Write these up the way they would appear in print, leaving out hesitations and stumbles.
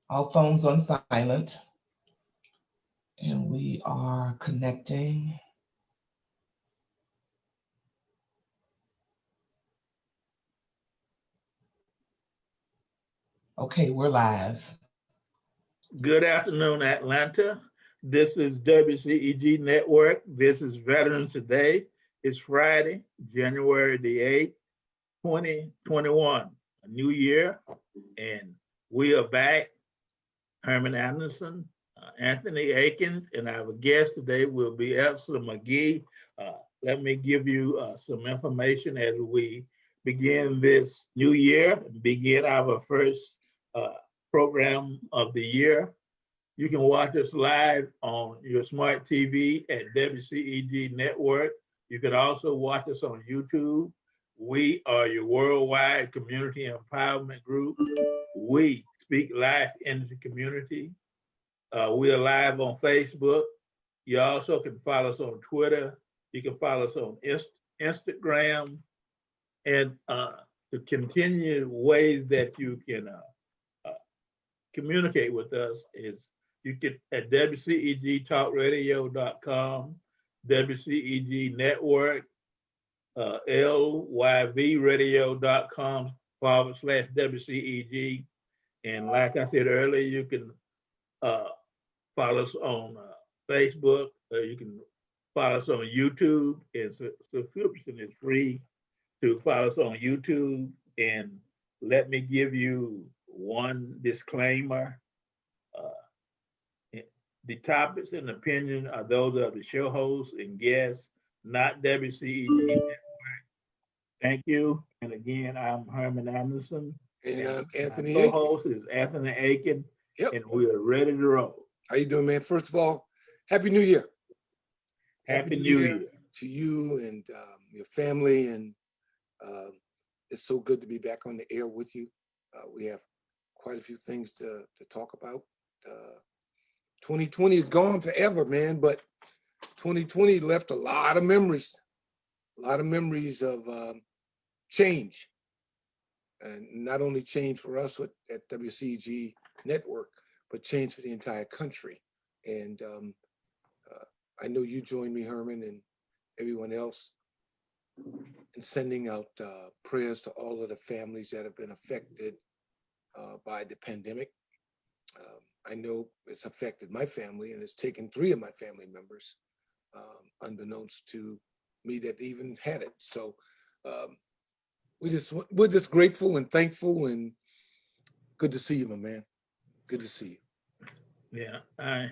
All phones on silent. And we are connecting. Okay, we're live. Good afternoon, Atlanta. This is WCEG Network. This is Veterans Today. It's Friday, January the 8th, 2021, a new year, and we are back. Herman Anderson, Anthony Aiken, and our guest today will be Eldson McGhee. Let me give you some information as we begin this new year, begin our first program of the year. You can watch us live on your smart TV at WCEG Network. You can also watch us on YouTube. We are your worldwide community empowerment group. We speak life into the community. We are live on Facebook. You also can follow us on Twitter. You can follow us on Instagram. And the continued ways that you can communicate with us is you can at WCEGtalkradio.com, WCEG Network, lyvradio.com/WCEG. And like I said earlier, you can follow us on Facebook. You can follow us on YouTube. And subscription is free to follow us on YouTube. And let me give you one disclaimer. The topics and opinions are those of the show hosts and guests, not WCEG Network. Thank you. And again, I'm Herman Anderson. And I'm Anthony Aiken. Aiken. Co-host is Anthony Aiken. Yep. And we are ready to roll. How you doing, man? First of all, Happy New Year. Happy New Year to you and your family. And it's so good to be back on the air with you. We have quite a few things to talk about. 2020 is gone forever, man, but 2020 left a lot of memories of change. And not only change for us at WCEG Network, but change for the entire country. And I know you join me, Herman, and everyone else in sending out prayers to all of the families that have been affected by the pandemic. I know it's affected my family, and it's taken 3 of my family members, unbeknownst to me, that they even had it. So we're just grateful and thankful, and good to see you, my man. Good to see you. Yeah, I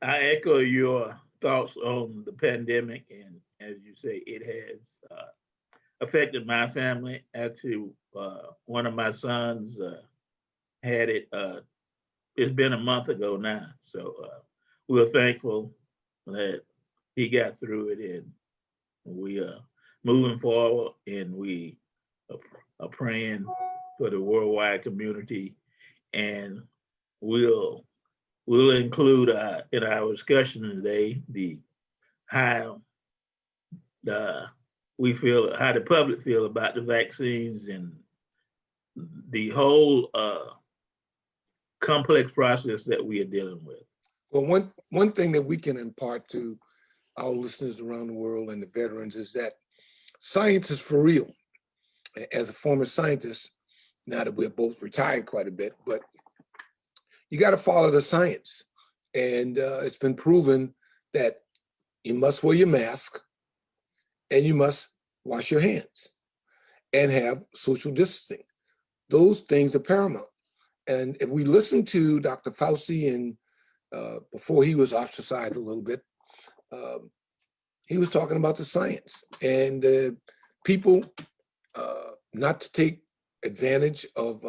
echo your thoughts on the pandemic, and as you say, it has affected my family. Actually, one of my sons had it. It's been a month ago now, so we're thankful that he got through it, and we are moving forward, and we are praying for the worldwide community, and we'll include in our discussion today how the public feel about the vaccines and the whole complex process that we are dealing with. Well, one thing that we can impart to our listeners around the world and the veterans is that science is for real. As a former scientist, now that we're both retired quite a bit, but you got to follow the science. And it's been proven that you must wear your mask and you must wash your hands and have social distancing. Those things are paramount. And if we listen to Dr. Fauci, and before he was ostracized a little bit, he was talking about the science and people not to take advantage of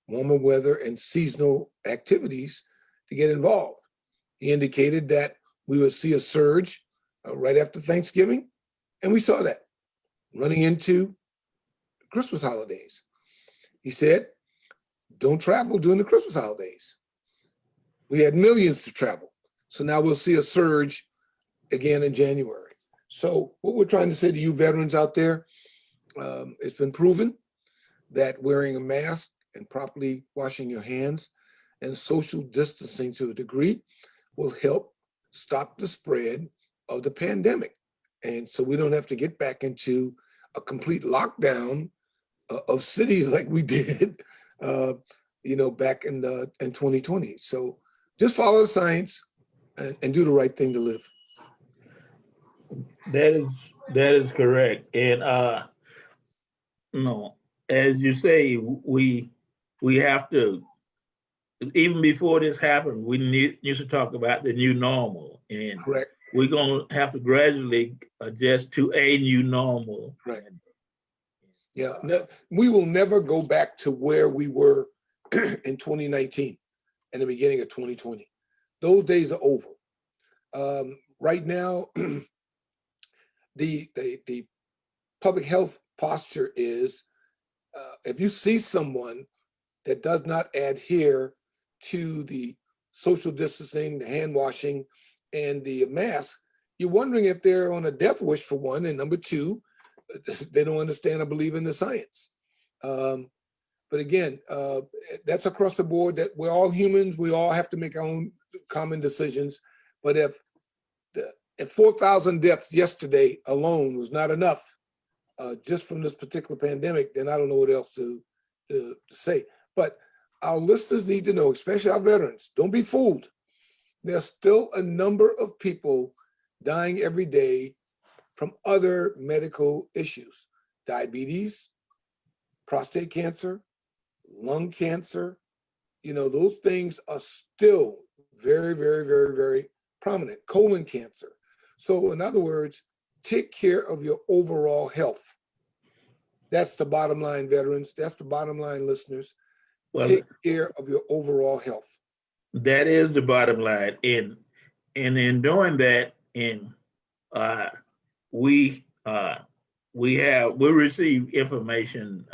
warmer weather and seasonal activities to get involved. He indicated that we would see a surge right after Thanksgiving, and we saw that running into Christmas holidays. He said, don't travel during the Christmas holidays. We had millions to travel. So now we'll see a surge again in January. So what we're trying to say to you veterans out there, it's been proven that wearing a mask and properly washing your hands and social distancing to a degree will help stop the spread of the pandemic. And so we don't have to get back into a complete lockdown of cities like we did, back in 2020. So just follow the science and do the right thing to live. That is correct. And as you say, we have to, even before this happened, we need to talk about the new normal. And Correct. we're going to have to gradually adjust to a new normal. Right. Yeah, we will never go back to where we were in 2019 and the beginning of 2020. Those days are over. Right now, the public health posture is, if you see someone that does not adhere to the social distancing, the hand washing, and the mask, you're wondering if they're on a death wish, for one, and number two, they don't understand or believe in the science. But again, that's across the board, that we're all humans. We all have to make our own common decisions. But if 4,000 deaths yesterday alone was not enough, just from this particular pandemic, then I don't know what else to say. But our listeners need to know, especially our veterans, don't be fooled. There's still a number of people dying every day from other medical issues: diabetes, prostate cancer, lung cancer. Those things are still very, very, very, very prominent. Colon cancer. So in other words, take care of your overall health. That's the bottom line, veterans. That's the bottom line, listeners. Well, take care of your overall health. That is the bottom line. And in doing that, we receive information,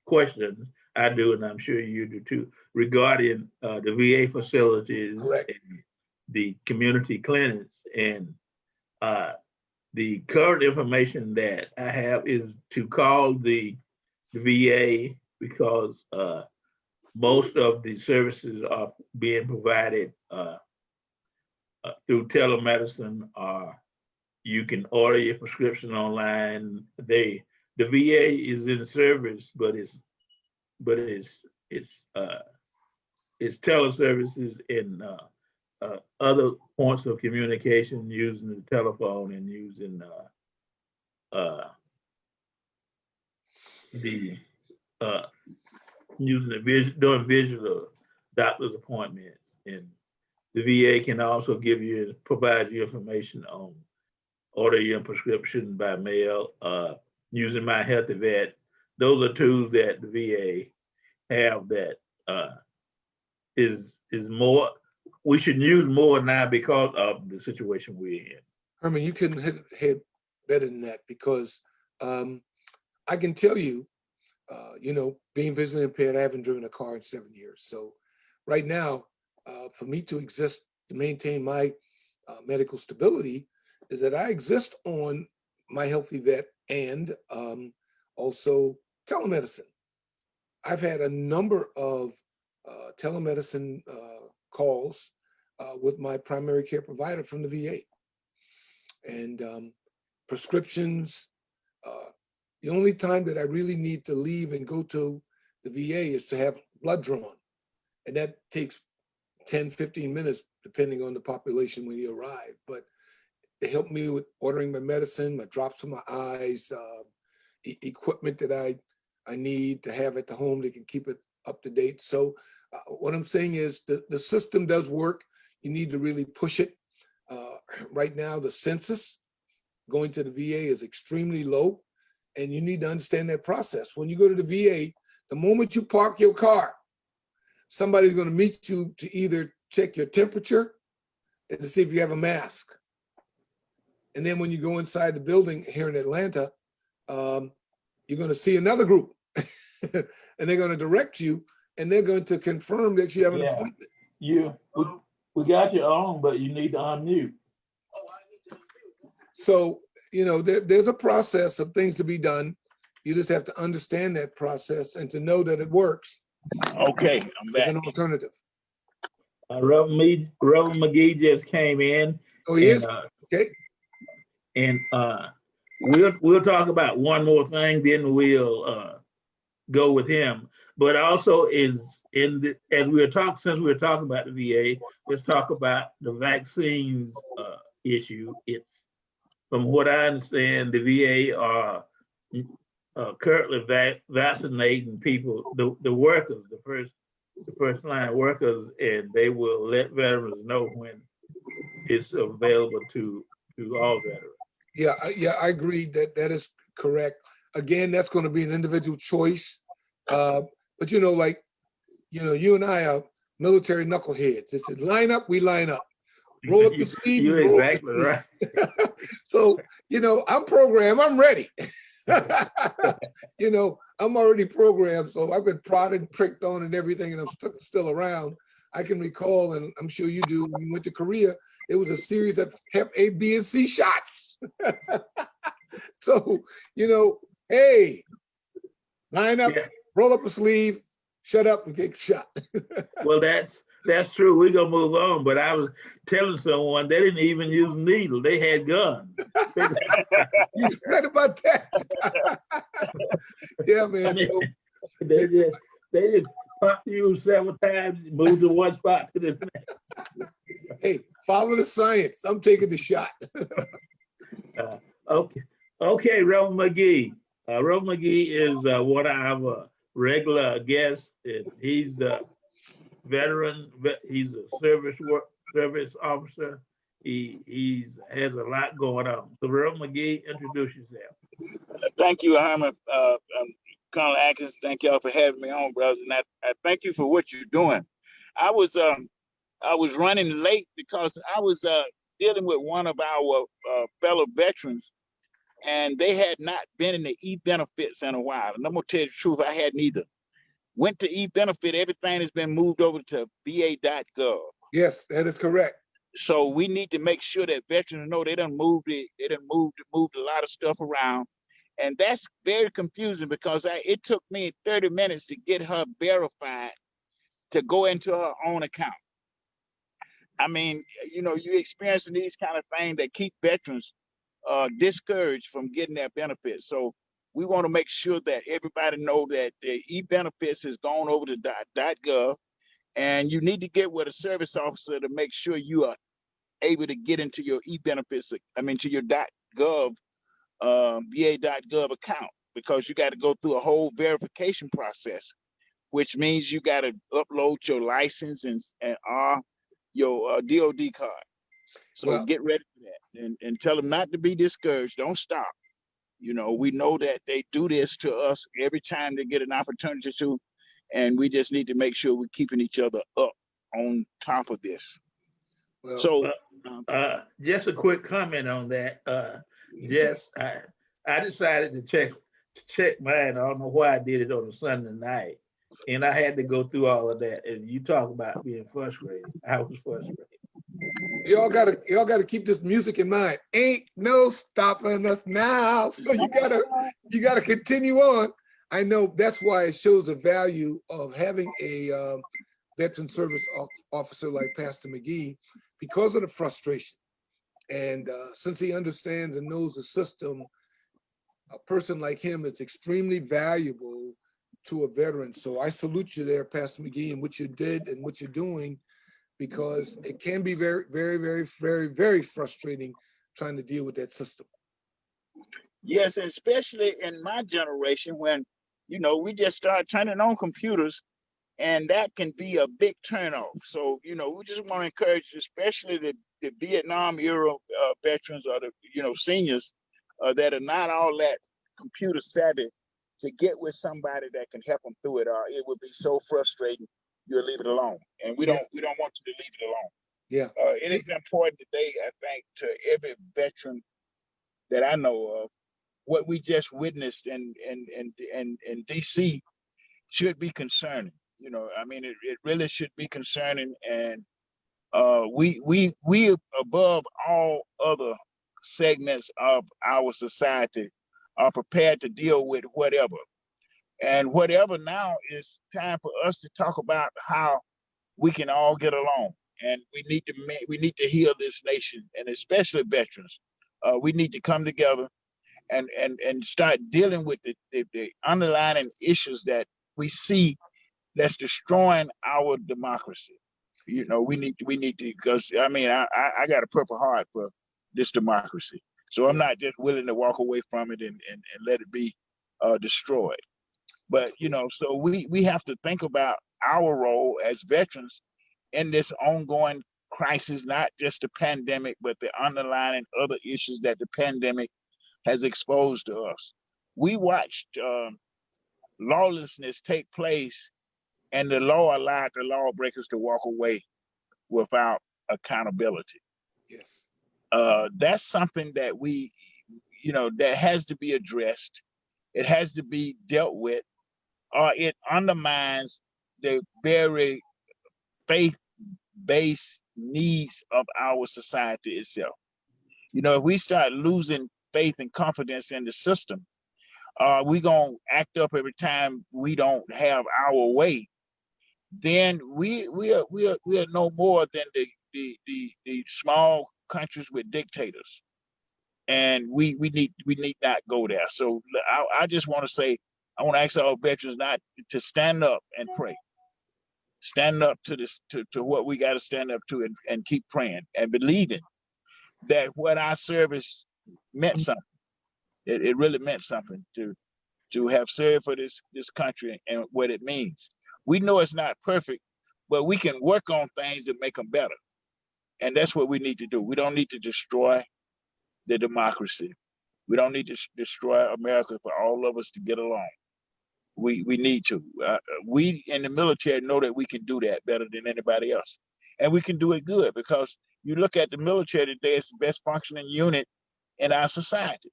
questions, I do, and I'm sure you do too, regarding the VA facilities. Correct. And the community clinics. And the current information that I have is to call the VA, because most of the services are being provided through telemedicine, or you can order your prescription online. The VA is in service, but it's teleservices in other points of communication, using the telephone and using doing visual doctor's appointments. And the VA can also provide you information on order your prescription by mail, using My Healthy Vet. Those are tools that the VA have that is more, we should use more now because of the situation we're in. Herman, you couldn't hit better than that, because I can tell you, being visually impaired, I haven't driven a car in 7 years. So right now, for me to exist, to maintain my medical stability, is that I exist on My Healthy Vet and also telemedicine. I've had a number of telemedicine calls with my primary care provider from the VA. And prescriptions, the only time that I really need to leave and go to the VA is to have blood drawn. And that takes 10, 15 minutes, depending on the population when you arrive. But they help me with ordering my medicine, my drops for my eyes, equipment that I need to have at the home that can keep it up to date. So what I'm saying is the system does work. You need to really push it. Right now, the census going to the VA is extremely low, and you need to understand that process. When you go to the VA, the moment you park your car, somebody's going to meet you to either check your temperature and to see if you have a mask. And then when you go inside the building here in Atlanta, you're going to see another group and they're going to direct you, and they're going to confirm that you have an appointment. We got you on, but you need to unmute. So, there's a process of things to be done. You just have to understand that process and to know that it works. Okay, I'm back. As an alternative. Reverend McGhee just came in. Oh, he and, is? Okay. And we'll talk about one more thing, then we'll go with him. But also is as we were talking, since we were talking about the VA, let's talk about the vaccines issue. It's from what I understand, the VA are currently vaccinating people, the workers, the first line workers, and they will let veterans know when it's available to all veterans. Yeah, I agree that is correct. Again, that's going to be an individual choice. But like, you and I are military knuckleheads. It's a line up, we line up. Roll up your sleeve. You're exactly right. So, I'm programmed, I'm ready. I'm already programmed, so I've been prodded, pricked on and everything, and I'm still around. I can recall, and I'm sure you do, when you went to Korea, it was a series of Hep A, B, and C shots. So, hey, line up, yeah. Roll up a sleeve, shut up, and take a shot. Well, that's true. We're gonna move on. But I was telling someone they didn't even use needles; they had guns. You read about that? Yeah, man. I mean, so, they just popped you several times, moved to one spot to the next. Hey, follow the science. I'm taking the shot. Okay, Reverend McGhee. Reverend McGhee is one of our regular guests. And he's a veteran. He's a service officer. He has a lot going on. So, Reverend McGhee, introduce yourself. Thank you, Herman. Colonel Atkins, thank y'all for having me on, brothers. And I thank you for what you're doing. I was running late because I was dealing with one of our fellow veterans, and they had not been in the e-benefits in a while. And I'm gonna tell you the truth, I hadn't either. Went to e-benefit, everything has been moved over to va.gov. Yes, that is correct. So we need to make sure that veterans know they done moved a lot of stuff around. And that's very confusing because it took me 30 minutes to get her verified to go into her own account. I mean, you're experiencing these kind of things that keep veterans discouraged from getting their benefits. So we want to make sure that everybody know that the e-benefits has gone over to .gov, and you need to get with a service officer to make sure you are able to get into your e-benefits, to your .gov, va.gov account, because you got to go through a whole verification process, which means you got to upload your license and your DOD card. So get ready for that, and tell them not to be discouraged. Don't stop. We know that they do this to us every time they get an opportunity to, and we just need to make sure we're keeping each other up on top of this. Well, so just a quick comment on that. I decided to check mine. I don't know why I did it on a Sunday night, and I had to go through all of that. And you talk about being frustrated. I was frustrated. Y'all gotta keep this music in mind. Ain't no stopping us now. So you gotta continue on. I know that's why it shows the value of having a veteran service officer like Pastor McGhee, because of the frustration. And since he understands and knows the system, a person like him is extremely valuable to a veteran. So I salute you there, Pastor McGhee, and what you did and what you're doing, because it can be very, very, very, very, very frustrating trying to deal with that system. Yes, and especially in my generation when, we just start turning on computers, and that can be a big turnoff. So, we just want to encourage, especially the Vietnam era veterans or the, seniors that are not all that computer savvy, to get with somebody that can help them through it, or it would be so frustrating. You'll leave it alone, and we don't want you to leave it alone. Yeah, it is important today, I think, to every veteran that I know of. What we just witnessed in DC should be concerning. It really should be concerning, and we above all other segments of our society are prepared to deal with whatever. And whatever now is time for us to talk about how we can all get along. And we need to heal this nation, and especially veterans. We need to come together and start dealing with the underlying issues that we see that's destroying our democracy. You know, we need to, because I mean, I got a purple heart for this democracy. So I'm Yeah. not just willing to walk away from it and let it be destroyed. But you know, so we have to think about our role as veterans in this ongoing crisis, not just the pandemic, but the underlying other issues that the pandemic has exposed to us. We watched lawlessness take place, and the law allowed the lawbreakers to walk away without accountability. Yes. That's something that we, you know, that has to be addressed. It has to be dealt with, or it undermines the very faith-based needs of our society itself. You know, if we start losing faith and confidence in the system, we gonna act up every time we don't have our way. Then we are no more than the small countries with dictators, and we need not go there. So I just want to say, I want to ask our veterans not to stand up and pray, stand up to this to what we got to stand up to, and keep praying and believing that what our service meant something. It really meant something to have served for this country and what it means. We know it's not perfect, but we can work on things to make them better. And that's what we need to do. We don't need to destroy the democracy. We don't need to destroy America for all of us to get along. We need to. We in the military know that we can do that better than anybody else. And we can do it good, because you look at the military today, it's the best functioning unit in our society.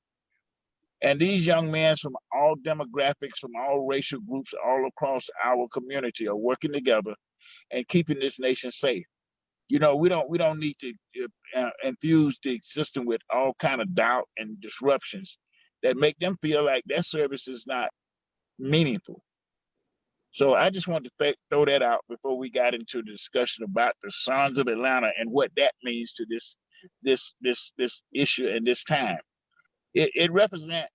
And these young men from all demographics, from all racial groups, all across our community are working together and keeping this nation safe. You know, we don't need to infuse the system with all kind of doubt and disruptions that make them feel like their service is not meaningful. So I just wanted to throw that out before we got into the discussion about the Sons of Atlanta and what that means to this issue and this time. It represents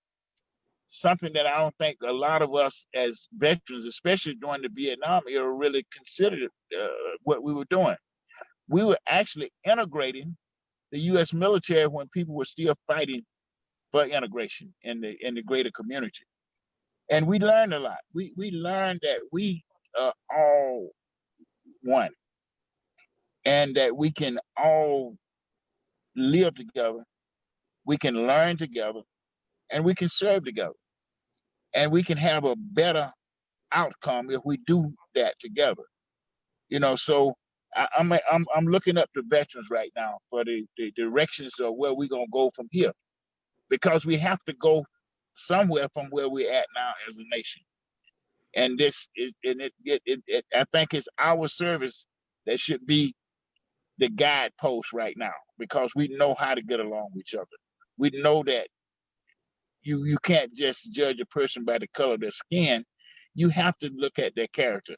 something that I don't think a lot of us as veterans, especially during the Vietnam era, really considered what we were doing. We were actually integrating the U.S. military when people were still fighting for integration in the greater community. And we learned a lot. We learned that we are all one, and that we can all live together, we can learn together, and we can serve together. And we can have a better outcome if we do that together. You know, so I'm looking up to veterans right now for the directions of where we're gonna go from here, because we have to go somewhere from where we're at now as a nation. And this is, and I think it's our service that should be the guidepost right now, because we know how to get along with each other. We know that you can't just judge a person by the color of their skin. You have to look at their character.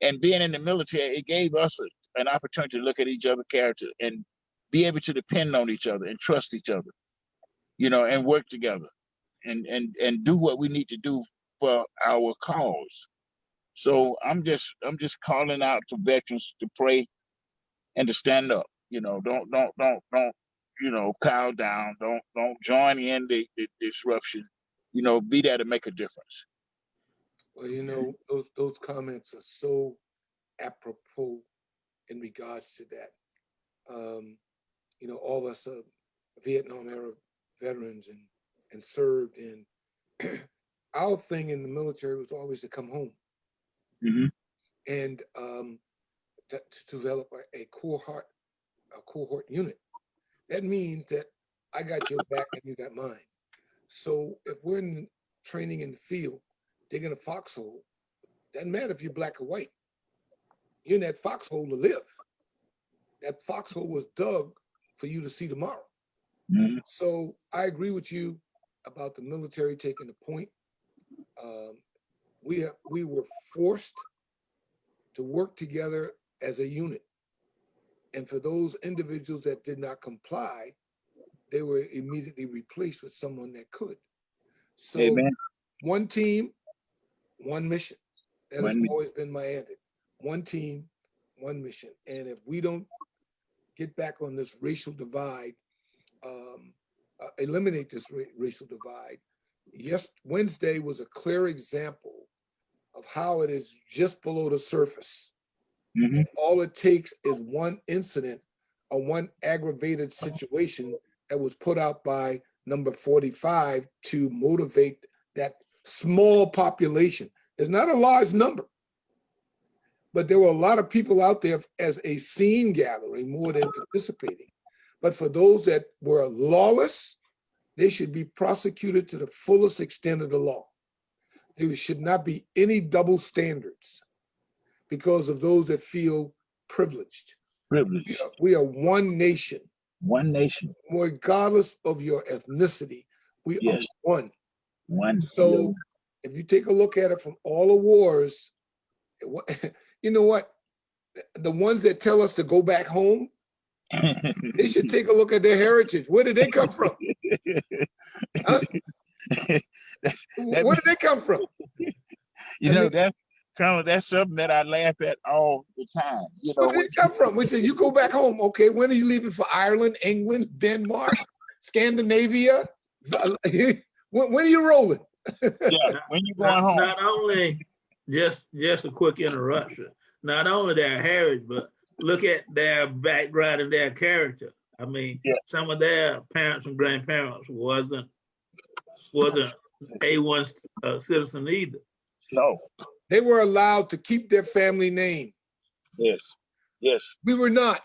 And being in the military, it gave us an opportunity to look at each other's character and be able to depend on each other and trust each other, you know, and work together and do what we need to do for our cause. So I'm just calling out to veterans to pray and to stand up. You know, don't you know, cow down. Don't join in the disruption. You know, be there to make a difference. Well, you know, those comments are so apropos in regards to that. You know, all of us are Vietnam era veterans and served, and our thing in the military was always to come home Mm-hmm. and to develop a cohort unit. That means that I got your back and you got mine. So if we're in training in the field, digging a foxhole, doesn't matter if you're black or white. You're in that foxhole to live. That foxhole was dug for you to see tomorrow. Mm-hmm. So I agree with you about the military taking a point. We were forced to work together as a unit. And for those individuals that did not comply, they were immediately replaced with someone that could. So Amen. one team, one mission. That has One mission. always been my anthem. One team, one mission. And if we don't get back on this racial divide, eliminate this racial divide, yes, Wednesday was a clear example of how it is just below the surface. Mhm. All it takes is one incident or one aggravated situation that was put out by number 45 to motivate that small population. It's not a large number, but there were a lot of people out there as a scene gathering more than participating. But for those that were lawless, they should be prosecuted to the fullest extent of the law. There should not be any double standards because of those that feel privileged. Privilege. We are one nation. One nation. Regardless of your ethnicity, we Yes. are one. One. So if you take a look at it from all the wars, you know what? The ones that tell us to go back home, they should take a look at their heritage. Where did they come from? Huh? Where did they come from? You know, that's something that I laugh at all the time. You know, Where did they come from? We say, you go back home. Okay, when are you leaving for Ireland, England, Denmark, Scandinavia? When are you rolling? yeah, when you going home. Not only, just a quick interruption, not only their heritage, but look at their background and their character. I mean, some of their parents and grandparents wasn't A1 citizen either. No. They were allowed to keep their family name. Yes. Yes. We were not.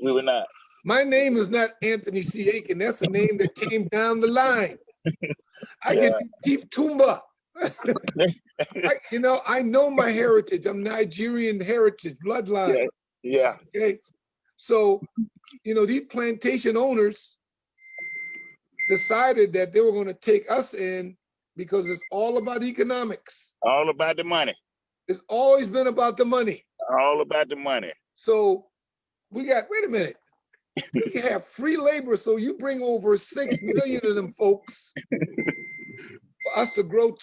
We were not. My name is not Anthony C. Aiken. That's a name that came down the line. I can be Chief Tumba. I know my heritage. I'm Nigerian heritage, bloodline. Yeah. Okay. So, these plantation owners decided that they were going to take us in because it's all about economics. All about the money. It's always been about the money. All about the money. So wait a minute. We have free labor, so you bring over 6 million of them folks for us to grow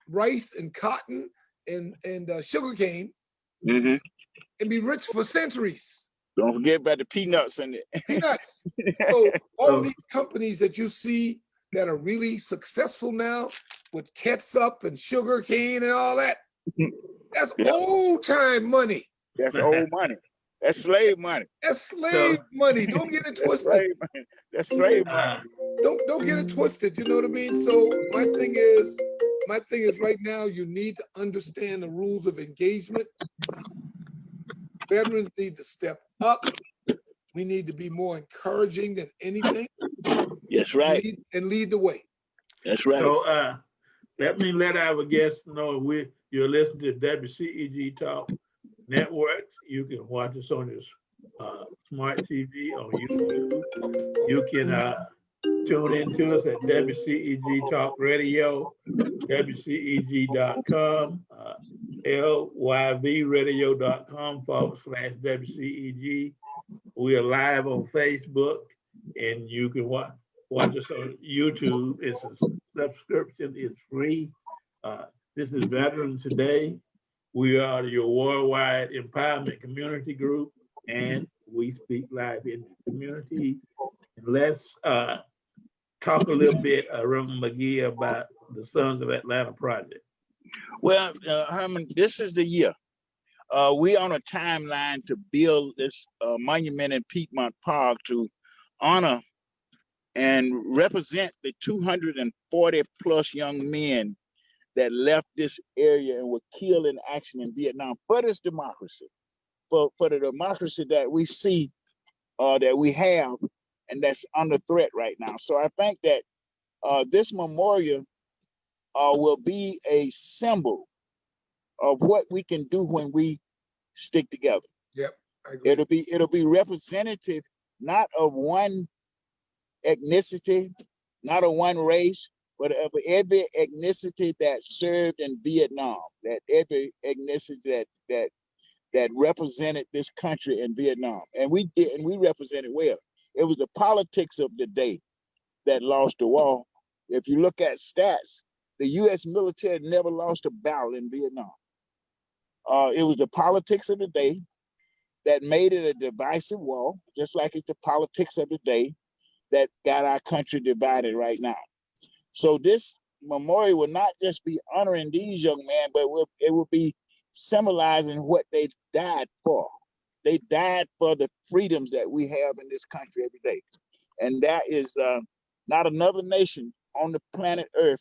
rice and cotton and sugarcane and be rich for centuries. Don't forget about the peanuts and it. Peanuts. So all of these companies that you see that are really successful now with ketchup and sugar cane and all that, that's old time money. That's old money. That's slave money. That's slave money. Don't get it twisted. That's slave money. Don't get it twisted. You know what I mean? So my thing is right now, you need to understand the rules of engagement. Veterans need to step up. We need to be more encouraging than anything. That's right. And lead the way. That's right. So let our guests know you're listening to WCEG Talk Network. You can watch us on your smart TV on YouTube. You can tune in to us at WCEG Talk Radio, WCEG.com, lyvradio.com/WCEG. We are live on Facebook, and you can watch us on YouTube. It's a subscription, it's free. This is Veterans Today. We are your worldwide empowerment community group, and we speak live in the community. And let's talk a little bit, Reverend McGhee, about the Sons of Atlanta project. Well, Herman, this is the year. We're on a timeline to build this monument in Piedmont Park to honor and represent the 240 plus young men that left this area and were killed in action in Vietnam for this democracy, for the democracy that we see, that we have, and that's under threat right now. So I think that this memorial will be a symbol of what we can do when we stick together. Yep, I agree. It'll be representative not of one ethnicity, not of one race, but of every ethnicity that served in Vietnam, that every ethnicity that that represented this country in Vietnam. And we did, and we represented well. It was the politics of the day that lost the war. If you look at stats, the U.S. military never lost a battle in Vietnam. It was the politics of the day that made it a divisive war, just like it's the politics of the day that got our country divided right now. So this memorial will not just be honoring these young men, but it will be symbolizing what they died for. They died for the freedoms that we have in this country every day. And that is not another nation on the planet Earth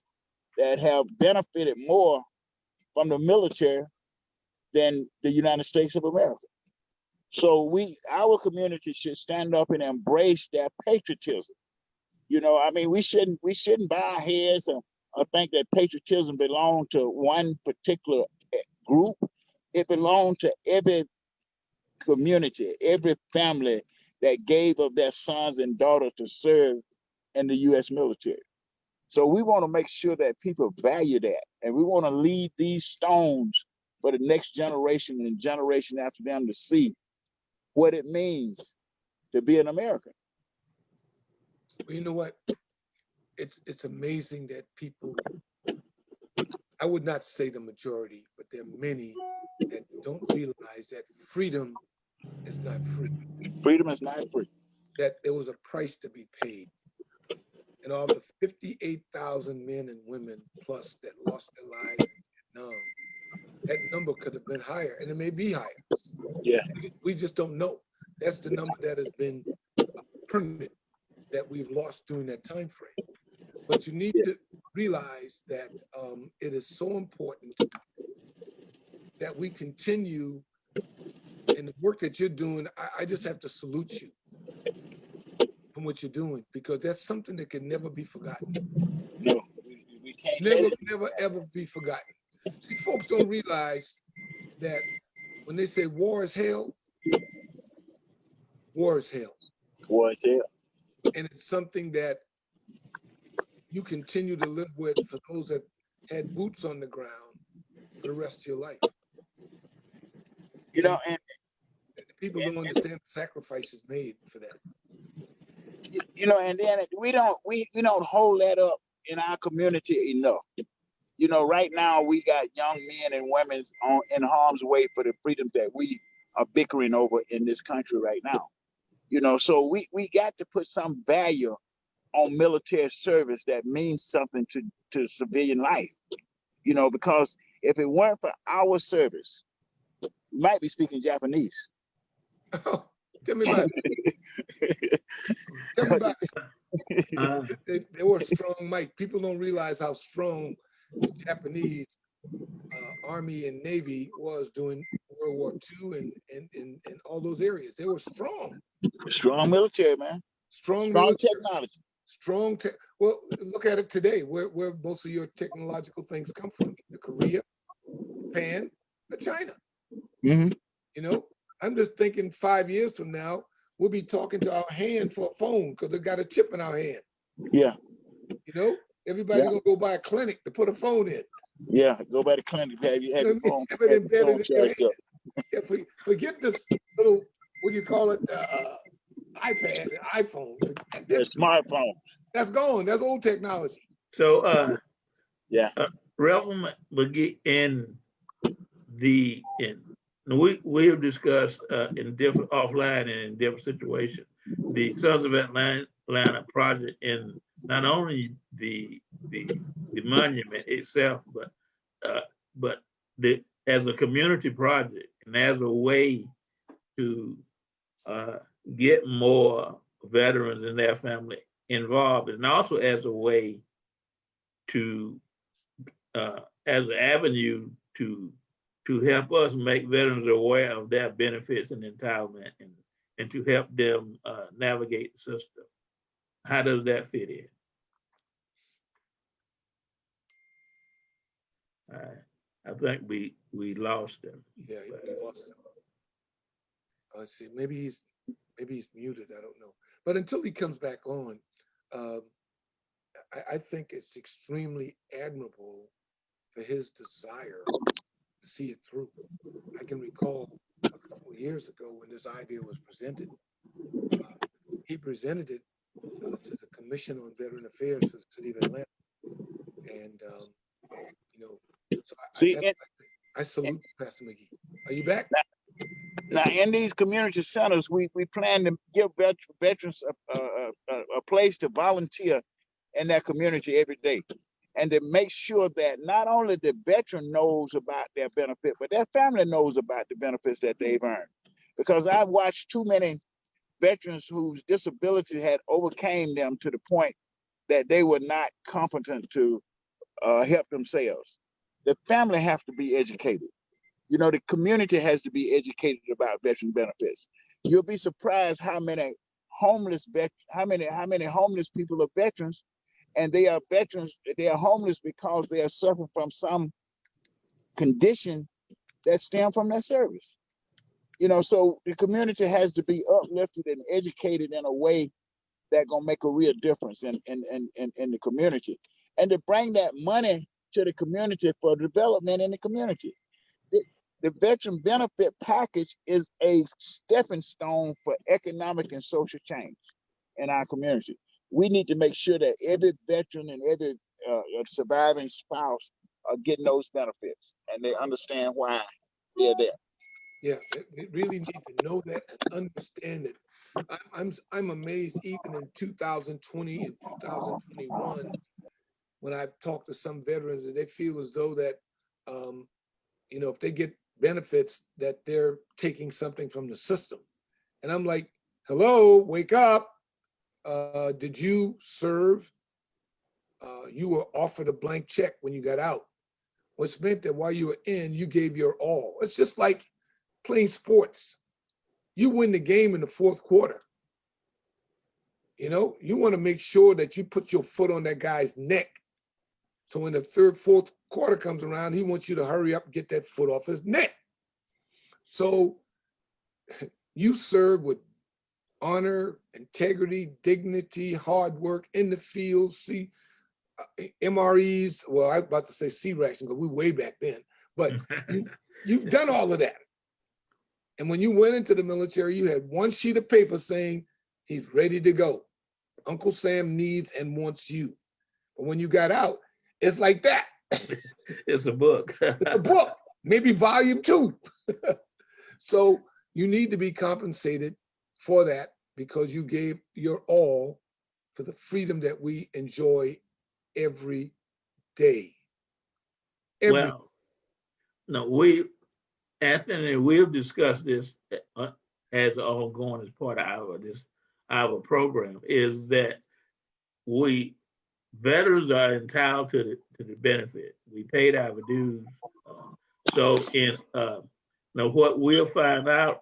that have benefited more from the military than the United States of America. So our community should stand up and embrace their patriotism. You know, I mean, we shouldn't bow our heads or think that patriotism belongs to one particular group. It belongs to every community, every family that gave of their sons and daughters to serve in the U.S. military. So we want to make sure that people value that, and we want to leave these stones for the next generation and generation after them to see what it means to be an American. Well, you know what? It's amazing that people, I would not say the majority, but there are many that don't realize that freedom is not free. Freedom is not free. That there was a price to be paid. And of the 58,000 men and women plus that lost their lives in Vietnam, that number could have been higher, and it may be higher. Yeah. We just don't know. That's the number that has been permanent that we've lost during that time frame. But you need to realize that it is so important that we continue in the work that you're doing. I just have to salute you from what you're doing, because that's something that can never be forgotten. No, we can't. Never, ever be forgotten. See, folks don't realize that when they say war is hell, war is hell. War is hell. And it's something that you continue to live with for those that had boots on the ground for the rest of your life. You know, and people don't understand the sacrifices made for that. You know, and then we don't hold that up in our community enough. You know, right now we got young men and women in harm's way for the freedoms that we are bickering over in this country right now. You know, so we got to put some value on military service that means something to civilian life. You know, because if it weren't for our service, we might be speaking Japanese. Oh, tell me about it. Tell me about it. They were a strong mic. People don't realize how strong the Japanese Army and Navy was during World War II and all those areas. They were strong. Strong military, man. Strong technology. Well, look at it today. Where most of your technological things come from: the Korea, Japan, or China. Mm-hmm. You know, I'm just thinking 5 years from now, we'll be talking to our hand for a phone because they got a chip in our hand. Yeah. You know, everybody's gonna go by a clinic to put a phone in. Yeah, go by the clinic. Have your phone. Have it embedded in your hand. Yeah, forget this little, what do you call it? iPad, iPhone. The smartphone. That's gone. That's old technology. So, Reverend McGhee, we have discussed in different offline and in different situations the Sons of Atlanta project, in not only the monument itself, but as a community project and as a way to get more veterans and their family involved, and also as a way to as an avenue to help us make veterans aware of their benefits and entitlement, and to help them navigate the system. How does that fit in? I think we lost him. Yeah, we lost him. Let's see, maybe he's muted. I don't know. But until he comes back on, I think it's extremely admirable for his desire to see it through. I can recall a couple of years ago when this idea was presented. He presented it to the Commission on Veteran Affairs for the City of Atlanta. And, you know, so See, I salute Pastor McGhee. Are you back? now in these community centers, we plan to give veterans a place to volunteer in that community every day, and to make sure that not only the veteran knows about their benefit, but their family knows about the benefits that they've earned. Because I've watched too many veterans whose disability had overcame them to the point that they were not competent to help themselves. The family have to be educated. You know, the community has to be educated about veteran benefits. You'll be surprised how many homeless homeless people are veterans, and they are veterans. They are homeless because they are suffering from some condition that stem from their service. You know, so the community has to be uplifted and educated in a way that gonna make a real difference in the community, and to bring that money to the community for development in the community. The veteran benefit package is a stepping stone for economic and social change in our community. We need to make sure that every veteran and every surviving spouse are getting those benefits, and they understand why they're there. Yeah, they really need to know that and understand it. I'm amazed even in 2020 and 2021 when I've talked to some veterans that they feel as though that you know, if they get benefits that they're taking something from the system. And I'm like, hello, wake up. Did you serve? You were offered a blank check when you got out, which meant that while you were in, you gave your all. It's just like playing sports. You win the game in the fourth quarter. You know, you want to make sure that you put your foot on that guy's neck. So when the third, fourth quarter comes around, he wants you to hurry up and get that foot off his neck. So you serve with honor, integrity, dignity, hard work in the field. See, MREs, well, I was about to say C-Ration because we way back then, but you've done all of that. And when you went into the military, you had one sheet of paper saying, he's ready to go. Uncle Sam needs and wants you. But when you got out, it's like that. It's a book. It's a book, maybe volume 2. So you need to be compensated for that because you gave your all for the freedom that we enjoy every day. Well, no, Anthony, we've discussed this as ongoing as part of our program, is that veterans are entitled to the benefit. We paid our dues. So what we have found out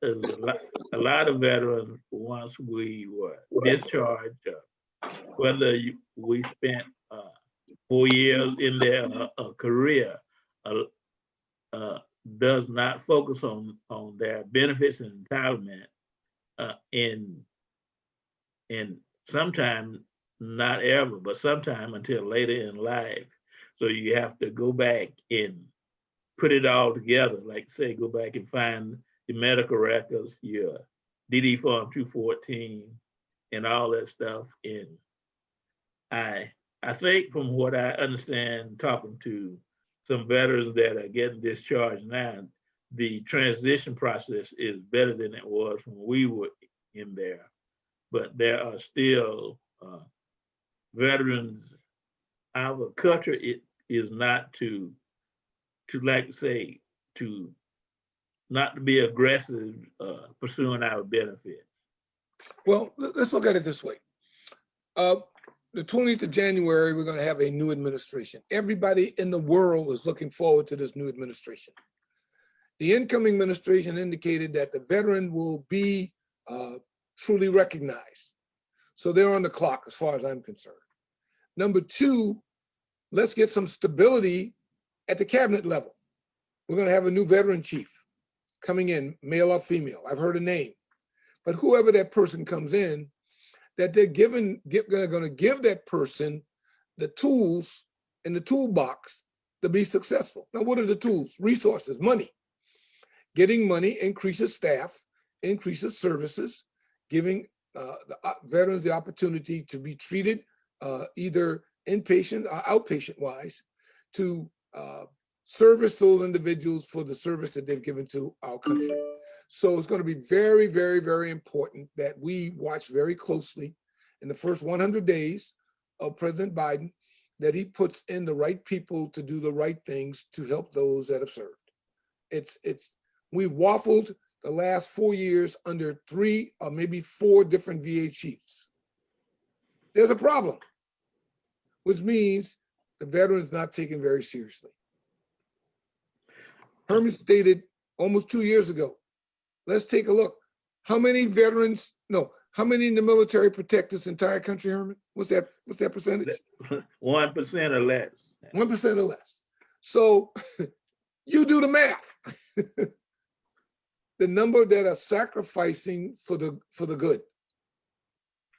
is a lot of veterans, once we were discharged, whether we spent 4 years in their career, does not focus on their benefits and entitlement in sometime, not ever, but sometime until later in life. So you have to go back and put it all together, like say, go back and find the medical records, your DD Form 214 and all that stuff. And I think from what I understand, talking to some veterans that are getting discharged now, the transition process is better than it was when we were in there. But there are still veterans. Our culture is not to like say, to not to be aggressive pursuing our benefits. Well, let's look at it this way. The 20th of January, we're going to have a new administration. Everybody in the world is looking forward to this new administration. The incoming administration indicated that the veteran will be truly recognized. So they're on the clock as far as I'm concerned. Number 2, let's get some stability at the cabinet level. We're going to have a new veteran chief coming in, male or female. I've heard a name. But whoever that person comes in, that they're going to give that person the tools in the toolbox to be successful. Now, what are the tools? Resources, money. getting money increases staff, increases services, giving the veterans the opportunity to be treated either inpatient or outpatient wise to service those individuals for the service that they've given to our country. So it's going to be very, very, very important that we watch very closely in the first 100 days of President Biden, that he puts in the right people to do the right things to help those that have served. We waffled the last 4 years under 3 or maybe 4 different VA chiefs. There's a problem, which means the veteran's not taken very seriously. Herman stated almost 2 years ago, let's take a look. How many veterans, no, how many in the military protect this entire country, Herman? What's that percentage? 1% or less. 1% or less. So you do the math. The number that are sacrificing for the good,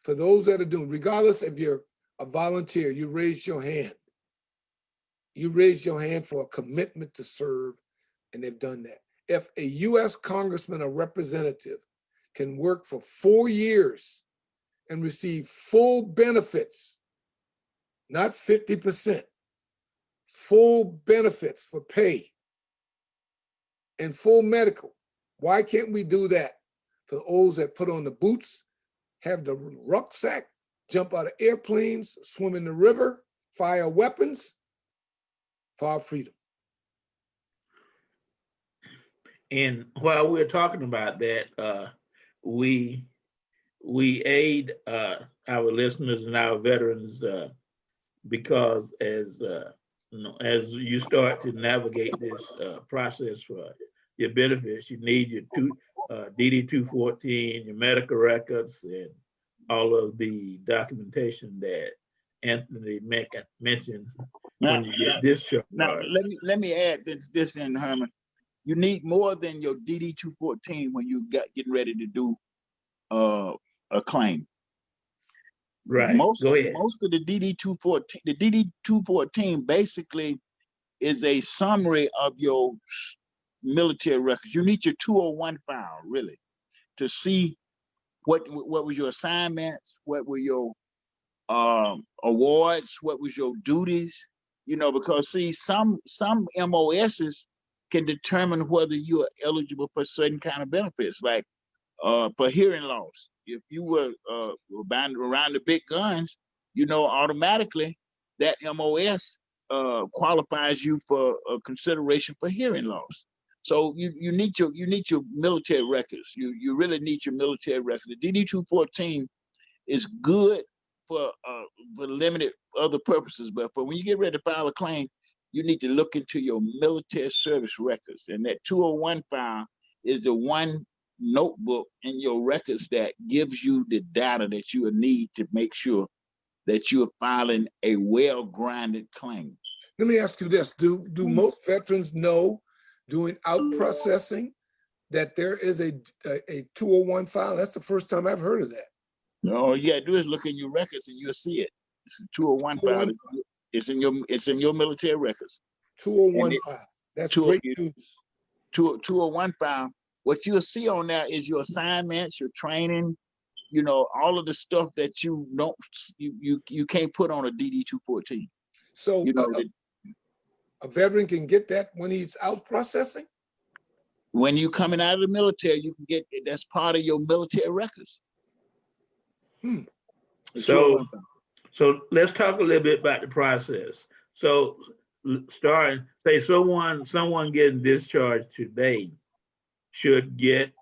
for those that are doing, regardless if you're a volunteer, you raise your hand. You raise your hand for a commitment to serve, and they've done that. If a US congressman or representative can work for 4 years and receive full benefits, not 50%, full benefits for pay and full medical, why can't we do that for those that put on the boots, have the rucksack, jump out of airplanes, swim in the river, fire weapons for our freedom? And while we're talking about that, we aid our listeners and our veterans because as you start to navigate this process for your benefits, you need your DD 214, your medical records, and all of the documentation that Anthony mentioned when you get discharged. Now, let me add this in, Herman. You need more than your DD 214 when you getting ready to do a claim. Right. Go ahead. Most of the DD 214 basically is a summary of your military records. You need your 201 file really to see what was your assignments, what were your awards, what was your duties, because see, some MOSs can determine whether you are eligible for certain kind of benefits, like for hearing loss. If you were around the big guns, automatically that MOS qualifies you for consideration for hearing loss. So you need your military records. You really need your military records. The DD 214 is good for limited other purposes, but for when you get ready to file a claim, you need to look into your military service records. And that 201 file is the one notebook in your records that gives you the data that you will need to make sure that you are filing a well-grounded claim. Let me ask you this. Do most veterans know doing out processing that there is a 201 file? That's the first time I've heard of that. No, all you gotta do is look in your records and you'll see it. It's a 201 file. It's in your military records. 201 file. That's great news. 201 file. What you'll see on there is your assignments, your training, all of the stuff that you can't put on a DD 214. So a veteran can get that when he's out processing? When you're coming out of the military, you can get that's part of your military records. So let's talk a little bit about the process. So starting, say someone getting discharged today should get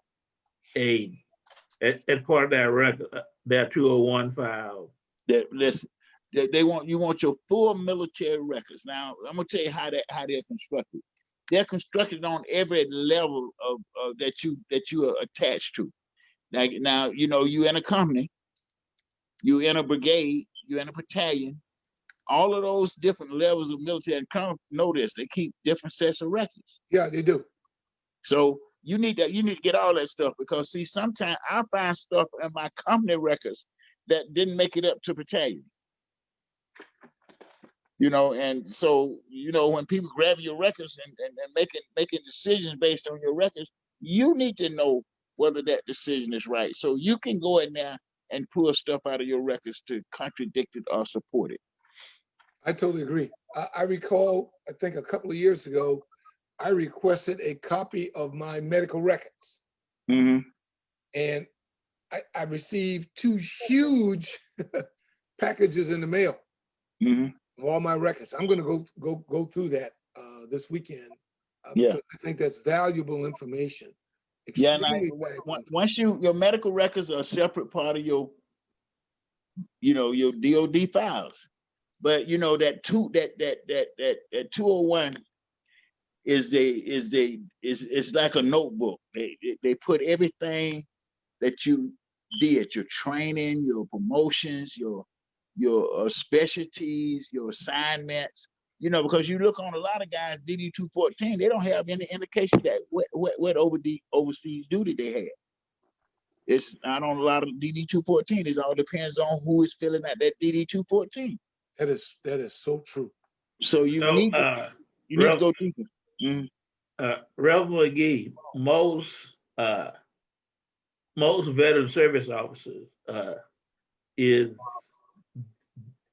as part of that record, that 201 file. You want your full military records. Now I'm gonna tell you how they're constructed. They're constructed on every level of that you are attached to. Now you in a company, you in a brigade, you in a battalion. All of those different levels of military, and know this, they keep different sets of records. Yeah, they do. So you need to get all that stuff, because see, sometimes I find stuff in my company records that didn't make it up to battalion. And so when people grab your records and making decisions based on your records, you need to know whether that decision is right. So you can go in there and pull stuff out of your records to contradict it or support it. I totally agree. I recall, I think a couple of years ago, I requested a copy of my medical records. Mm-hmm. And I received 2 huge packages in the mail Mm-hmm. of all my records. I'm going to go through that this weekend Yeah. because I think that's valuable information. Yeah, Extremely and valuable. once your medical records are a separate part of your, your DOD files. But that 201 is like a notebook. They put everything that you did, your training, your promotions, your specialties, your assignments. Because you look on a lot of guys DD 214, they don't have any indication that what overseas duty they had. It's not on a lot of DD 214. It all depends on who is filling out that DD 214. That is so true. So you need to go deeper. Mm-hmm. Reverend McGhee, most veteran service officers is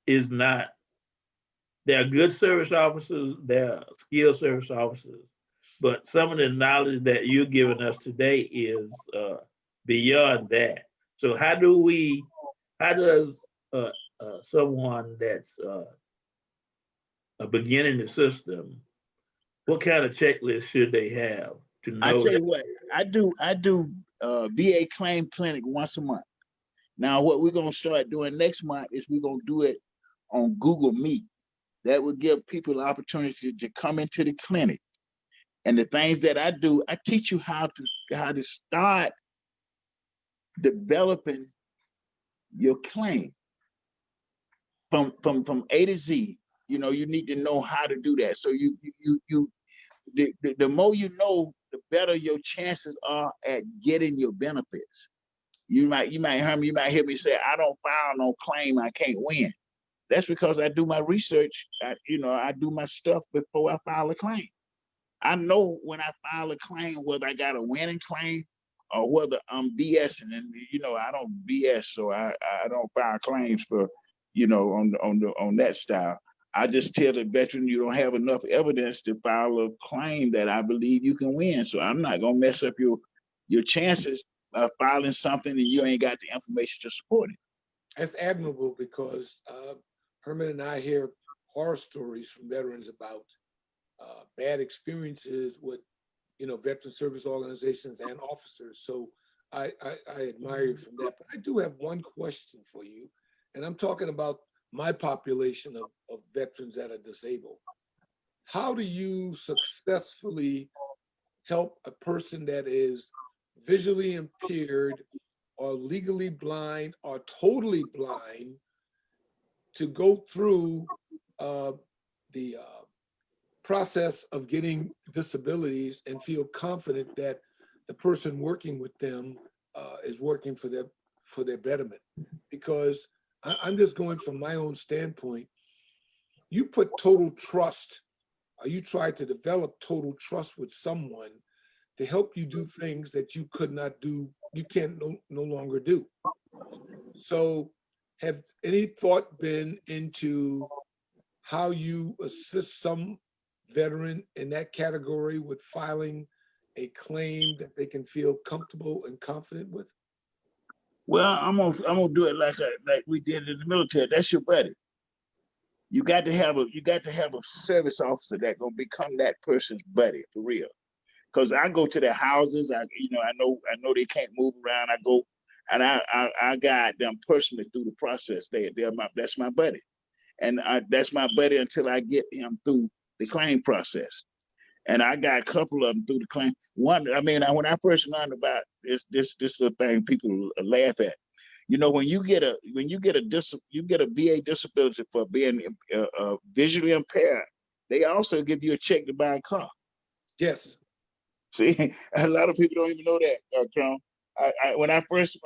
not. They're good service officers. They're skilled service officers, but some of the knowledge that you're giving us today is beyond that. So how does someone that's beginning the system, what kind of checklist should they have to know? I tell you what, I do VA claim clinic once a month. Now, what we're gonna start doing next month is we're gonna do it on Google Meet. That would give people the opportunity to come into the clinic. And the things that I do, I teach you how to start developing your claim from A to Z. You need to know how to do that. So the more you know, the better your chances are at getting your benefits. You might hear me say, I don't file no claim, I can't win. That's because I do my research. I do my stuff before I file a claim. I know when I file a claim whether I got a winning claim or whether I'm BSing. And I don't BS, so I don't file claims for on that style. I just tell the veteran you don't have enough evidence to file a claim that I believe you can win. So I'm not gonna mess up your chances of filing something and you ain't got the information to support it. That's admirable because Herman and I hear horror stories from veterans about bad experiences with, veteran service organizations and officers. So I admire you from that. But I do have one question for you, and I'm talking about my population of veterans that are disabled. How do you successfully help a person that is visually impaired or legally blind or totally blind to go through the process of getting disabilities and feel confident that the person working with them is working for their betterment? Because I'm just going from my own standpoint. You put total trust, or you try to develop total trust with someone to help you do things that you could not do, you can't no longer do. So have any thought been into how you assist some veteran in that category with filing a claim that they can feel comfortable and confident with? Well, I'm gonna do it like we did in the military. That's your buddy. You got to have a service officer that gonna become that person's buddy for real. Because I go to their houses, I know they can't move around. I go and I guide them personally through the process. That's my buddy, and that's my buddy until I get him through the claim process. And I got a couple of them through the claim. One, when I first learned about this little thing, people laugh at. When you get a VA disability for being visually impaired, they also give you a check to buy a car. Yes. See, a lot of people don't even know that, Colonel. This was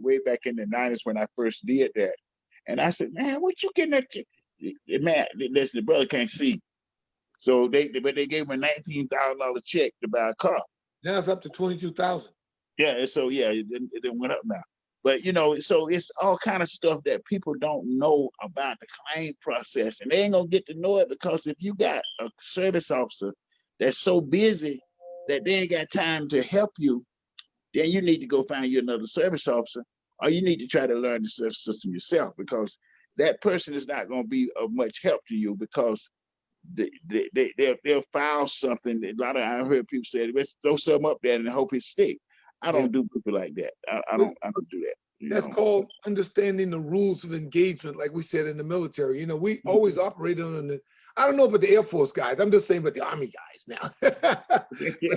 way back in the 90s when I first did that. And I said, man, what you getting at? Man, the brother can't see. So they gave him a $19,000 check to buy a car. Now it's up to 22,000. Yeah, and so yeah, it went up now. But you know, so it's all kind of stuff that people don't know about the claim process, and they ain't gonna get to know it because if you got a service officer that's so busy that they ain't got time to help you, then you need to go find you another service officer, or you need to try to learn the service system yourself, because that person is not going to be of much help to you, because they'll file something. A lot of I heard people say, let's throw something up there and hope it stick. I don't do people like that. I don't do that. That's called understanding the rules of engagement, like we said in the military. You know, we always operated on the, I don't know about the Air Force guys. I'm just saying about the Army guys now. But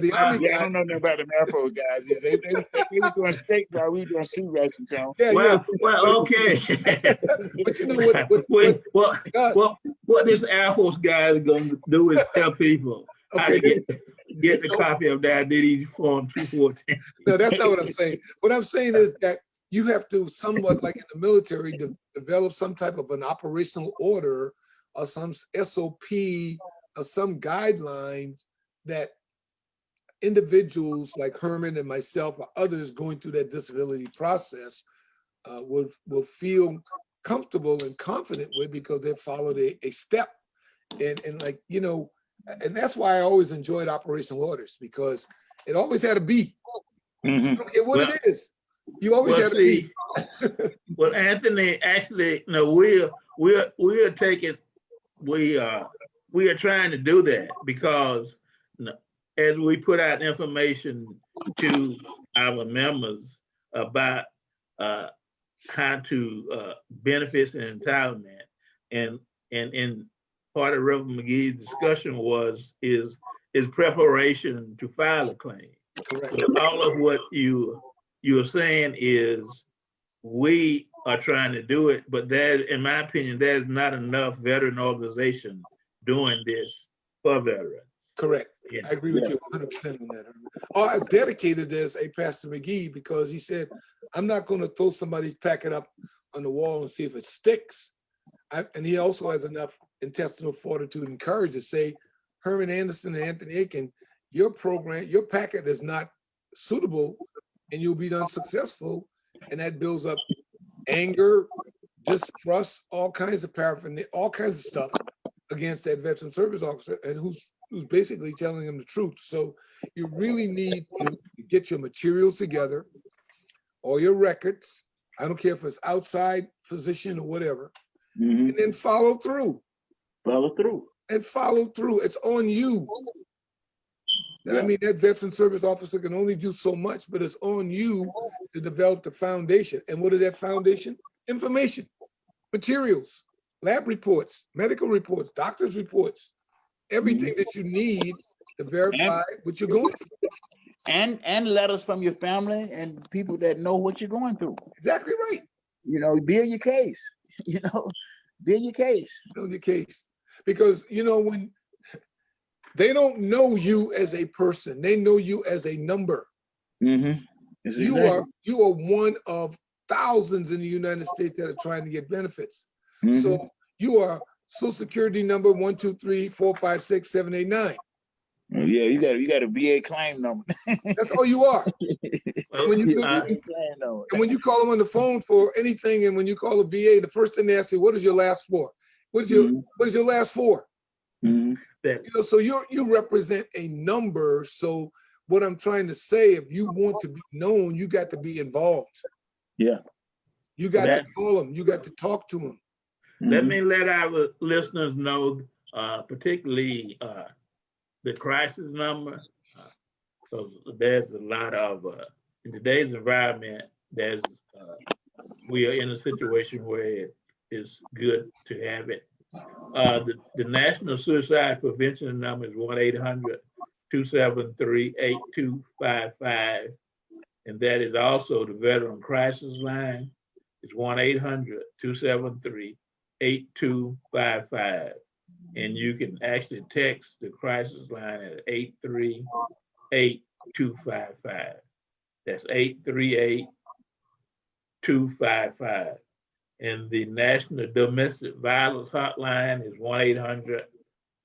the Army guys, I don't know nothing about the Air Force guys. They were doing steak while we were doing sea rights and so. Well, okay. But you know what this Air Force guy is going to do is tell people how to get the copy of the identity form 214. No, that's not what I'm saying. What I'm saying is that you have to somewhat, like in the military, develop some type of an operational order or some SOP or some guidelines that individuals like Herman and myself or others going through that disability process will feel comfortable and confident with, because they followed a step. And like, you know, and that's why I always enjoyed operational orders, because it always had a B. I don't care what it is. You always have to be. Well, Anthony, actually, no, we are taking, we are trying to do that, because as we put out information to our members about how to benefits and entitlement, and part of Reverend McGhee's discussion is preparation to file a claim. Correct. So all of what you're saying is we are trying to do it, but that, in my opinion, there's not enough veteran organization doing this for veterans. Correct. Yeah. I agree with you 100% on that. Or as dedicated as a Pastor McGhee, because he said, I'm not going to throw somebody's packet up on the wall and see if it sticks. And he also has enough intestinal fortitude and courage to say, Herman Anderson and Anthony Aiken, your program, your packet is not suitable and you'll be unsuccessful. And that builds up anger, distrust, all kinds of paraphernalia, all kinds of stuff against that veteran service officer, and who's basically telling them the truth. So you really need to get your materials together, all your records. I don't care if it's outside physician or whatever, and then follow through. Follow through. And follow through. It's on you. I mean, that veteran service officer can only do so much, but it's on you to develop the foundation. And what is that foundation? Information, materials, lab reports, medical reports, doctor's reports, everything that you need to verify what you're going through. And letters from your family and people that know what you're going through. Exactly right. You know, build your case. You know, build your case. Build your case. Because, you know, when they don't know you as a person, they know you as a number. You are one of thousands in the United States that are trying to get benefits. So you are Social Security number 1, 2, 3, 4, 5, 6, 7, 8, 9. Yeah, you got a VA claim number. That's all you are. And when you call them on the phone for anything, and when you call a VA, the first thing they ask you, what is your last four? What is your last four? You know, so you represent a number. So what I'm trying to say, if you want to be known, you got to be involved. Yeah. You got to call them. You got to talk to them. Let me let our listeners know, particularly the crisis number. So there's a lot of, in today's environment, we are in a situation where it is good to have it. The National Suicide Prevention number is 1-800-273-8255. And that is also the Veteran Crisis Line. It's 1-800-273-8255. And you can actually text the crisis line at 838-255. That's 838-255. And the National Domestic Violence Hotline is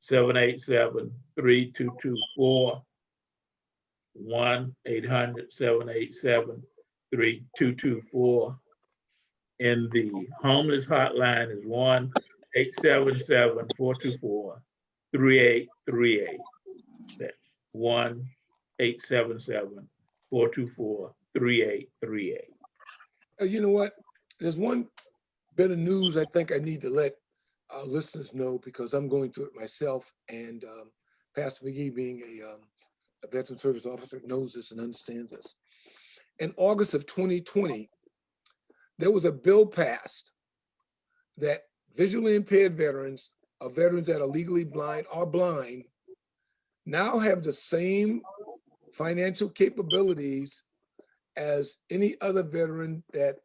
1-800-787-3224. 1-800-787-3224. And the homeless hotline is 1-877-424-3838. That's 1-877-424-3838. You know what? There's one bit of news I think I need to let our listeners know, because I'm going through it myself, and Pastor McGhee, being a veteran service officer, knows this and understands this. In August of 2020, there was a bill passed that visually impaired veterans, or veterans that are legally blind or blind, now have the same financial capabilities as any other veteran that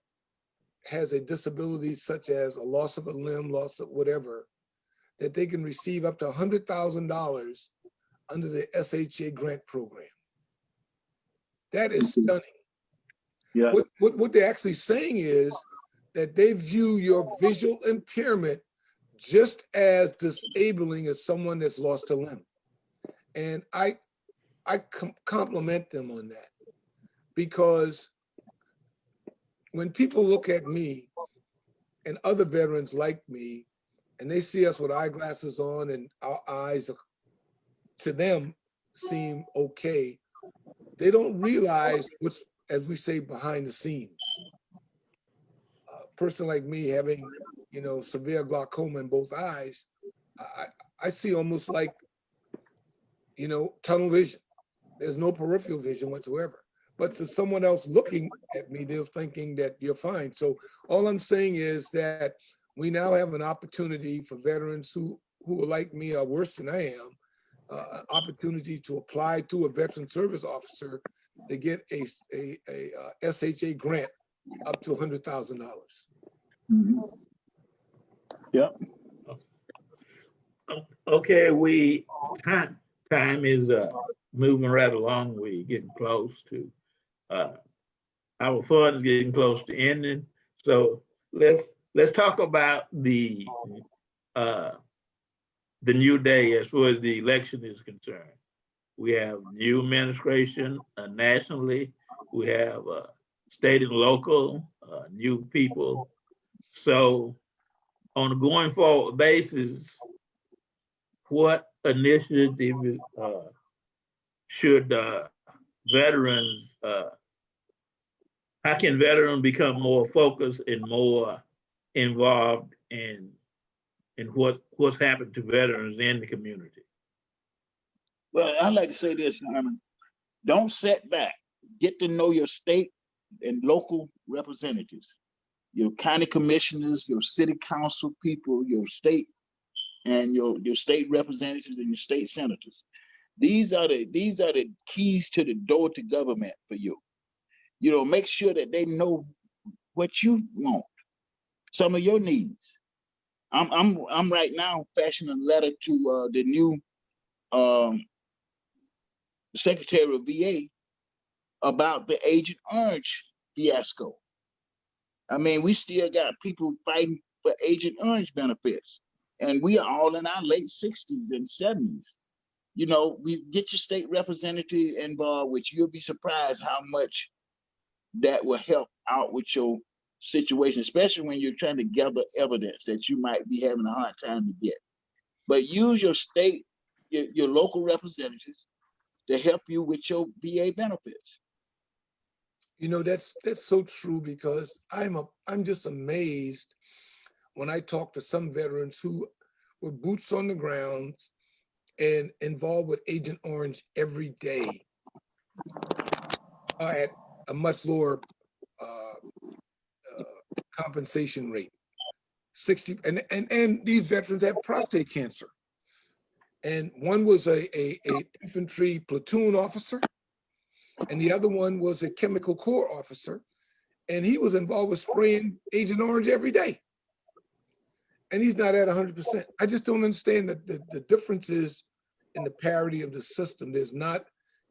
has a disability, such as a loss of a limb, loss of whatever, that they can receive up to $100,000 under the SHA grant program. That is stunning. Yeah. What they're actually saying is that they view your visual impairment just as disabling as someone that's lost a limb. And I compliment them on that, because when people look at me and other veterans like me, and they see us with eyeglasses on and our eyes to them seem okay, they don't realize what's, as we say, behind the scenes. A person like me having, severe glaucoma in both eyes, I see almost like, tunnel vision. There's no peripheral vision whatsoever. But to someone else looking at me, they're thinking that you're fine. So all I'm saying is that we now have an opportunity for veterans who are like me or worse than I am, an opportunity to apply to a veteran service officer to get a SHA grant up to $100,000. Mm-hmm. Yep. Okay, time is moving right along. We're getting close to our fun is getting close to ending. So let's talk about the new day as far as the election is concerned. We have new administration nationally. We have state and local, new people. So on a going forward basis, what initiative should veterans, how can veterans become more focused and more involved in what's happened to veterans in the community? Well, I'd like to say this, Herman. Don't set back. Get to know your state and local representatives, your county commissioners, your city council people, your state and your state representatives and your state senators. These are the keys to the door to government for you. Make sure that they know what you want, some of your needs. I'm right now fashioning a letter to the new Secretary of VA about the Agent Orange fiasco. I mean, we still got people fighting for Agent Orange benefits, and we are all in our late 60s and 70s. We get your state representative involved, which you'll be surprised how much that will help out with your situation, especially when you're trying to gather evidence that you might be having a hard time to get. But use your state, your local representatives to help you with your VA benefits. That's so true, because I'm just amazed when I talk to some veterans who were boots on the ground and involved with Agent Orange every day at a much lower compensation rate. 60 and these veterans have prostate cancer. And one was a infantry platoon officer, and the other one was a chemical corps officer, and he was involved with spraying Agent Orange every day. And he's not at 100%. I just don't understand that the differences in the parity of the system. There's not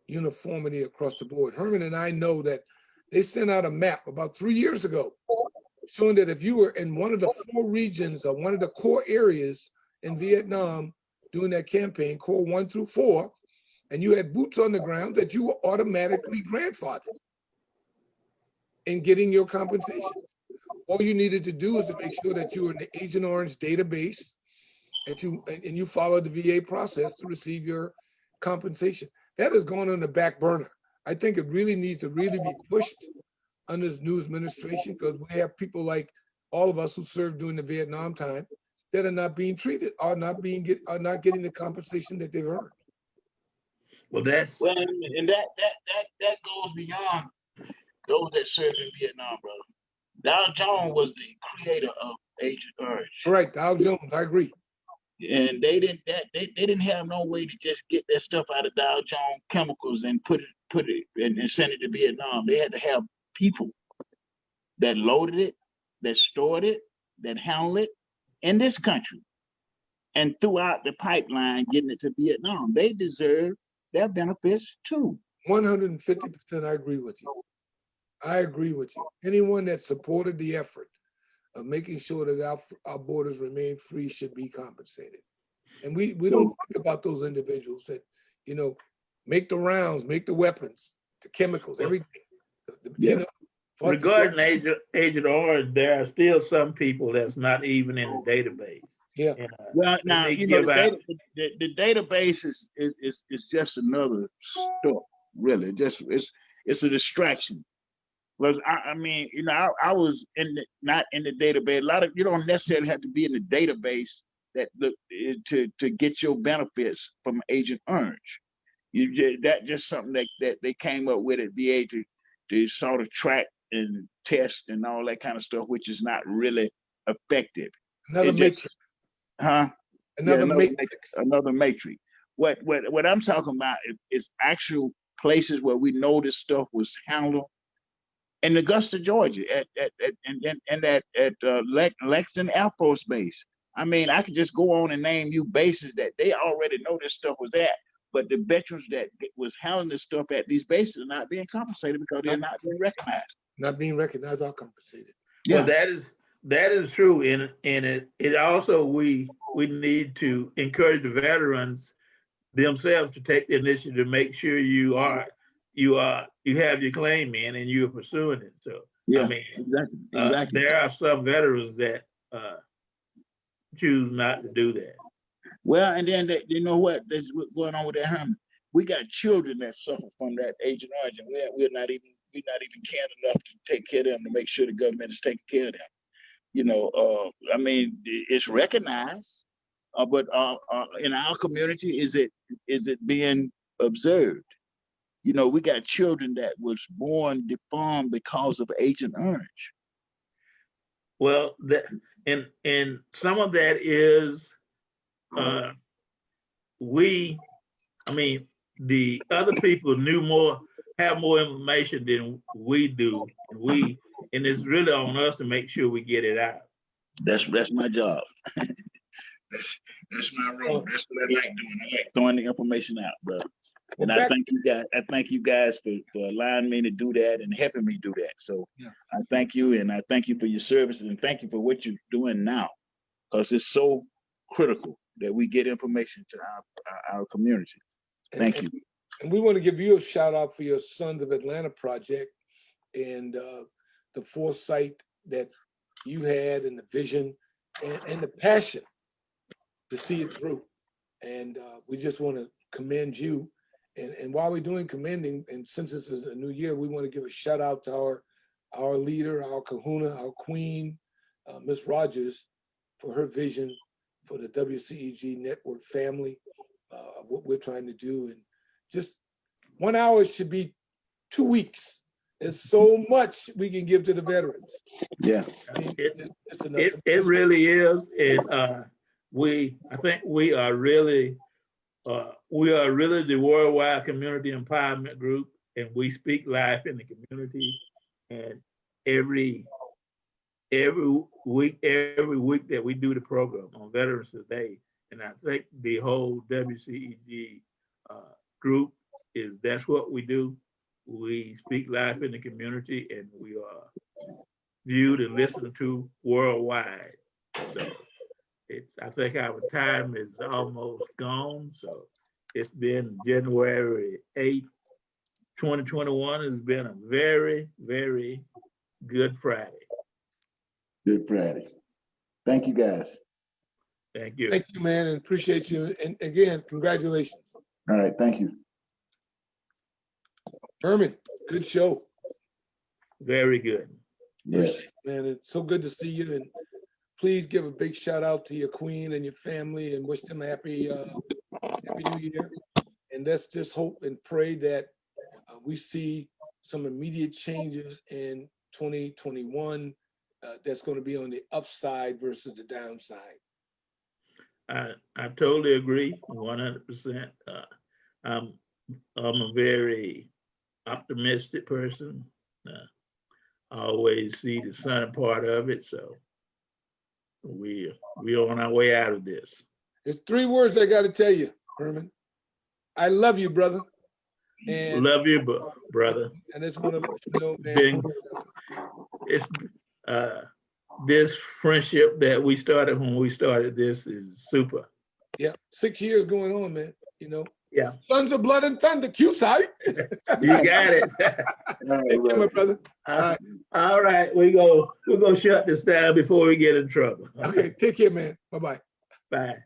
uniformity across the board. Herman and I know that they sent out a map about 3 years ago showing that if you were in one of the 4 regions or one of the core areas in Vietnam during that campaign, Core 1 through 4, and you had boots on the ground, that you were automatically grandfathered in getting your compensation. All you needed to do is to make sure that you were in the Agent Orange database, and you followed the VA process to receive your compensation. That has gone on the back burner. I think it really needs to be pushed under this new administration, because we have people like all of us who served during the Vietnam time that are not being treated, are not getting the compensation that they've earned. Well, that's Well, and that goes beyond those that served in Vietnam, brother. Dow Jones was the creator of Agent Orange. Right, Dow Jones, I agree. And they didn't have no way to just get that stuff out of Dow Jones Chemicals and put it and send it to Vietnam. They had to have people that loaded it, that stored it, that handled it in this country and throughout the pipeline getting it to Vietnam. They deserve their benefits too. 150%, I agree with you. I agree with you. Anyone that supported the effort of making sure that our borders remain free should be compensated. And we don't think about those individuals that, you know, make the rounds, make the weapons, the chemicals, everything. Yeah. You know, regarding Agent Orange, there are still some people that's not even in the database. Yeah. And, Well, now they you know give the database is just another stuff, really. Just it's a distraction. Because I mean, you know, I was not in the database. A lot of you don't necessarily have to be in the database that to get your benefits from Agent Orange. That just something that they came up with at VA to sort of track and test and all that kind of stuff, which is not really effective. Another matrix. Another matrix. Another matrix. What I'm talking about is actual places where we know this stuff was handled. In Augusta, Georgia, at Lexington Air Force Base. I mean, I could just go on and name you bases that they already know this stuff was at, but the veterans that was handling this stuff at these bases are not being compensated because they're not being recognized. Not being recognized or compensated. Yeah. Well, that is true. And it also we need to encourage the veterans themselves to take the initiative to make sure you have your claim in and you're pursuing it. So yeah, I mean, exactly. There are some veterans that choose not to do that. Well, and then you know what's going on with that, Herman? We got children that suffer from that Agent Orange, and we're not even caring enough to take care of them, to make sure the government is taking care of them. You know, I mean, it's recognized, but in our community, is it being observed? You know, we got children that was born deformed because of Agent Orange. Well, and some of that is the other people have more information than we do, and it's really on us to make sure we get it out. That's my job. That's my role. That's what I like doing. I like throwing the information out, bro. And I thank you guys for allowing me to do that and helping me do that. So yeah. I thank you, and I thank you for your services, and thank you for what you're doing now, because it's so critical that we get information to our community. Thank you. And we want to give you a shout out for your Sons of Atlanta project and the foresight that you had, and the vision and the passion to see it through. And we just want to commend you. And while we're doing commending, and since this is a new year, we want to give a shout out to our leader, our kahuna, our queen, Miss Rogers, for her vision for the WCEG Network family, of what we're trying to do. And just 1 hour should be 2 weeks. There's so much we can give to the veterans. Yeah, I mean, it really is. And I think we are really the worldwide community empowerment group, and we speak life in the community. And every week that we do the program on Veterans Day, and I think the whole WCEG group that's what we do. We speak life in the community, and we are viewed and listened to worldwide. So I think our time is almost gone. So It's been January 8th, 2021. It's been a very, very good Friday. Good Friday. Thank you, guys. Thank you. Thank you, man, and appreciate you. And again, congratulations. All right, thank you. Herman, good show. Very good. Yes. Man, it's so good to see you. And please give a big shout out to your queen and your family and wish them a happy New Year. And let's just hope and pray that we see some immediate changes in 2021 that's going to be on the upside versus the downside. I totally agree, 100%. I'm a very optimistic person. I always see the sunny part of it, so we're on our way out of this. There's 3 words I got to tell you, Herman. I love you, brother. And Love you, brother. I just want to let you know, man. It's this friendship that we started when we started this is super. Yeah, 6 years going on, man. You know. Yeah. Sons of Blood and Thunder, Q-side. You got it. Take care, my brother. All right, we're gonna shut this down before we get in trouble. Okay, take care, man. Bye-bye. Bye.